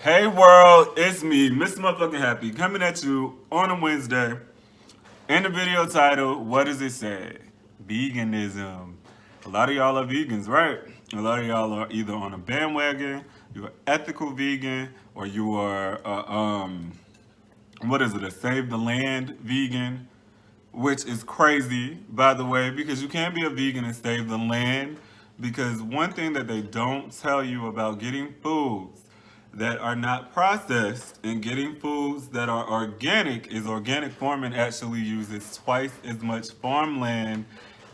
Hey world, it's me, MrMfkingHappi, coming at you on a Wednesday. In the video title, what does it say? Veganism. A lot of y'all are vegans, right? A lot of y'all are either on a bandwagon, you're ethical vegan, or you are, what is it, a save the land vegan, which is crazy, by the way, because you can't be a vegan and save the land. Because one thing that they don't tell you about getting foods that are not processed and getting foods that are organic is organic farming actually uses twice as much farmland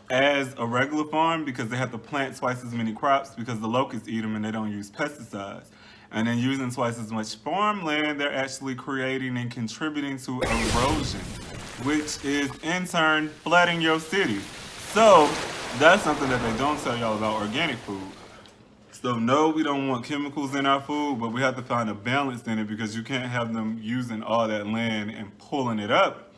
as a regular farm because they have to plant twice as many crops because the locusts eat them and they don't use pesticides. And then using twice as much farmland, they're actually creating and contributing to erosion, which is in turn flooding your city. So that's something that they don't tell y'all about organic food. So no, we don't want chemicals in our food, but we have to find a balance in it because you can't have them using all that land and pulling it up,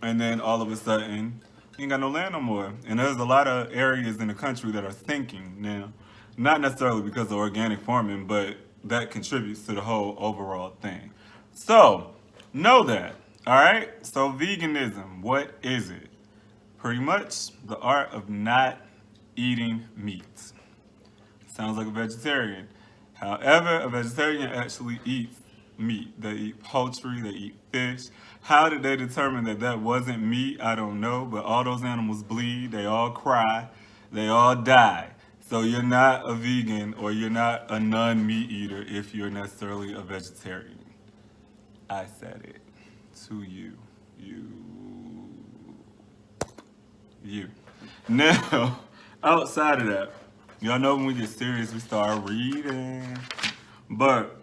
and then all of a sudden you ain't got no land no more. And there's a lot of areas in the country that are sinking now, not necessarily because of organic farming, but that contributes to the whole overall thing. So know that, all right? So veganism, what is it? Pretty much the art of not eating meat. Sounds like a vegetarian. However, a vegetarian actually eats meat. They eat poultry, they eat fish. How did they determine that that wasn't meat? I don't know, but all those animals bleed, they all cry, they all die. So you're not a vegan or you're not a non-meat eater if you're necessarily a vegetarian. I said it to you. You. Now, outside of that, y'all know when we get serious, we start reading. But,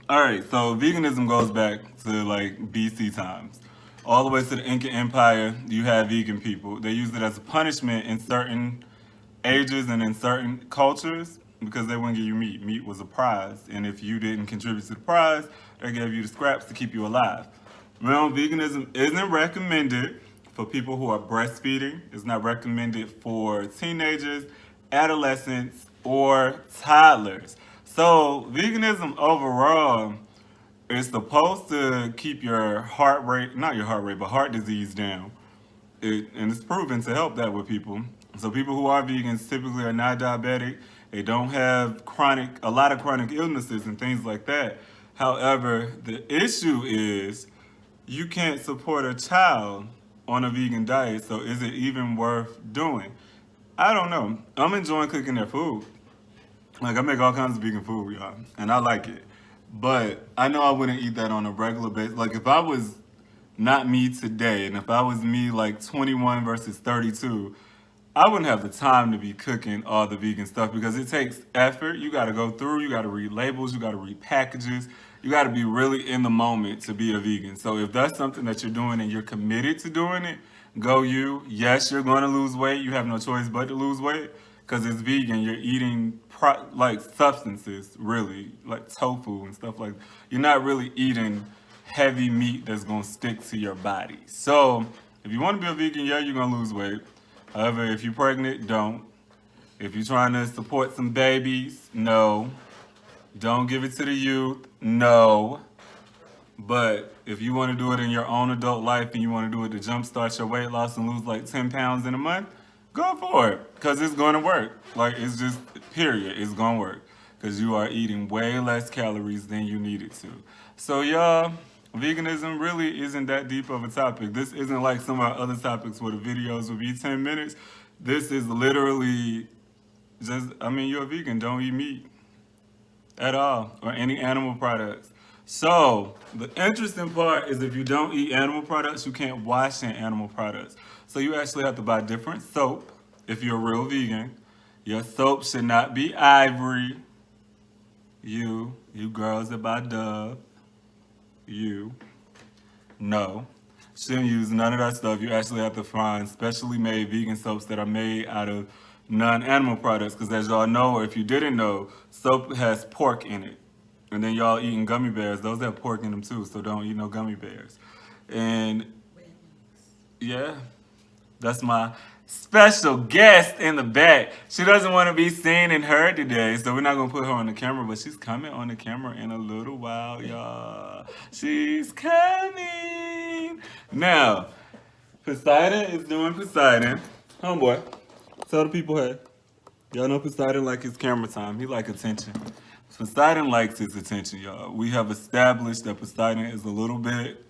alright, so veganism goes back to like BC times. All the way to the Inca Empire, you have vegan people. They used it as a punishment in certain ages and in certain cultures because they wouldn't give you meat. Meat was a prize. And if you didn't contribute to the prize, they gave you the scraps to keep you alive. Well, veganism isn't recommended for people who are breastfeeding. It's not recommended for teenagers, adolescents, or toddlers. So veganism overall is supposed to keep your heart rate, not your heart rate, but heart disease down. And it's proven to help that with people. So people who are vegans typically are not diabetic. They don't have a lot of chronic illnesses and things like that. However, the issue is you can't support a child on a vegan diet, so is it even worth doing? I don't know. I'm enjoying cooking their food. Like, I make all kinds of vegan food, y'all, and I like it. But I know I wouldn't eat that on a regular basis. Like, if I was not me today, and if I was me like 21 versus 32, I wouldn't have the time to be cooking all the vegan stuff because it takes effort. You got to go through, you got to read labels, you got to read packages. You got to be really in the moment to be a vegan. So if that's something that you're doing and you're committed to doing it, go you. Yes, you're going to lose weight. You have no choice but to lose weight because it's vegan. You're eating like substances, really, like tofu and stuff like that. You're not really eating heavy meat that's going to stick to your body. So if you want to be a vegan, yeah, you're going to lose weight. However, if you're pregnant, don't. If you're trying to support some babies, no. Don't give it to the youth, no. But if you want to do it in your own adult life and you want to do it to jumpstart your weight loss and lose like 10 pounds in a month, go for it. Because it's going to work. Like, it's just, period, it's going to work. Because you are eating way less calories than you needed to. So, y'all, veganism really isn't that deep of a topic. This isn't like some of our other topics where the videos would be 10 minutes. This is literally just, you're a vegan, don't eat meat at all, or any animal products. So the interesting part is if you don't eat animal products, you can't wash in animal products. So you actually have to buy different soap if you're a real vegan. Your soap should not be ivory. You girls that buy Dove, no. Shouldn't use none of that stuff. You actually have to find specially made vegan soaps that are made out of non-animal products, because as y'all know, or if you didn't know, soap has pork in it. And then y'all eating gummy bears, those have pork in them too, so don't eat no gummy bears. And yeah, That's my special guest in the back. She doesn't want to be seen and heard today, so we're not going to put her on the camera, but she's coming on the camera in a little while, y'all. She's coming. Now, Poseidon is doing Poseidon. Homeboy, tell the people, hey. Y'all know Poseidon like his camera time. He like attention. Poseidon likes his attention, y'all. We have established that Poseidon is a little bit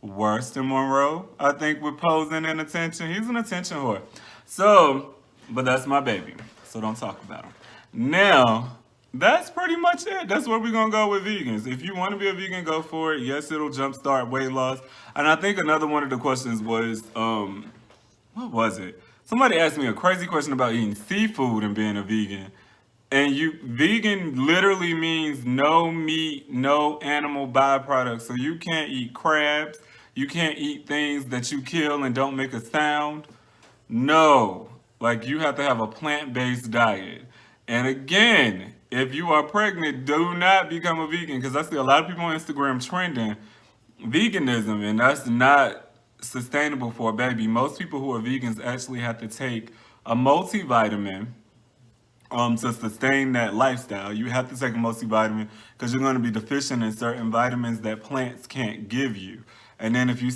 worse than Monroe, I think, with posing and attention. He's an attention whore. So, but that's my baby. So don't talk about him. Now, that's pretty much it. That's where we're going to go with vegans. If you want to be a vegan, go for it. Yes, it'll jumpstart weight loss. And I think another one of the questions was, what was it? Somebody asked me a crazy question about eating seafood and being a vegan. And vegan literally means no meat, no animal byproducts. So you can't eat crabs. You can't eat things that you kill and don't make a sound. No. Like, you have to have a plant-based diet. And again, if you are pregnant, do not become a vegan. Because I see a lot of people on Instagram trending veganism, and that's not sustainable for a baby. Most people who are vegans actually have to take a multivitamin to sustain that lifestyle. You have to take a multivitamin because you're going to be deficient in certain vitamins that plants can't give you. And then if you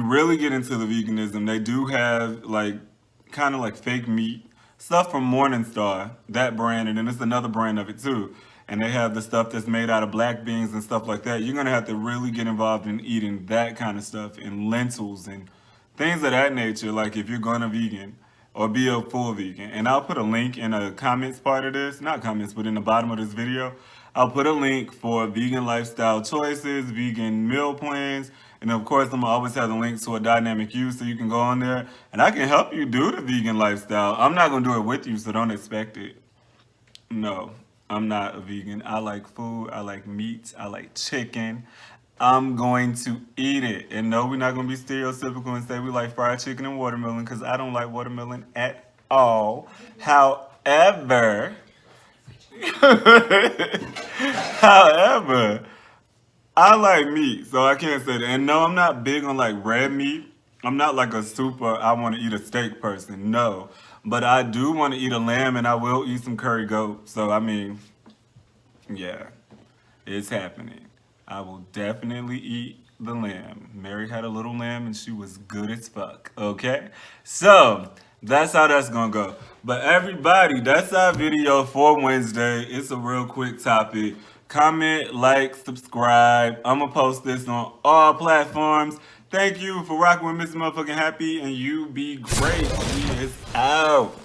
really get into the veganism, they do have like kind of like fake meat stuff from Morningstar, that brand, and then it's another brand of it too. And they have the stuff that's made out of black beans and stuff like that. You're gonna have to really get involved in eating that kind of stuff and lentils and things of that nature, like if you're going to vegan or be a full vegan. And I'll put a link in a comments part of this, not comments, but in the bottom of this video, I'll put a link for vegan lifestyle choices, vegan meal plans, and of course I'm gonna always have the link to a dynamic you so you can go on there and I can help you do the vegan lifestyle. I'm not gonna do it with you, so don't expect it. No, I'm not a vegan. I like food, I like meat, I like chicken. I'm going to eat it. And no, we're not going to be stereotypical and say we like fried chicken and watermelon because I don't like watermelon at all. However, I like meat, so I can't say that. And no, I'm not big on like red meat. I'm not like a super, I want to eat a steak person. No. But I do want to eat a lamb and I will eat some curry goat. So, I mean, yeah, it's happening. I will definitely eat the lamb. Mary had a little lamb and she was good as fuck, okay? So, that's how that's gonna go. But everybody, that's our video for Wednesday. It's a real quick topic. Comment, like, subscribe. I'm gonna post this on all platforms. Thank you for rocking with MrMfkingHappi, and you be great. He is out.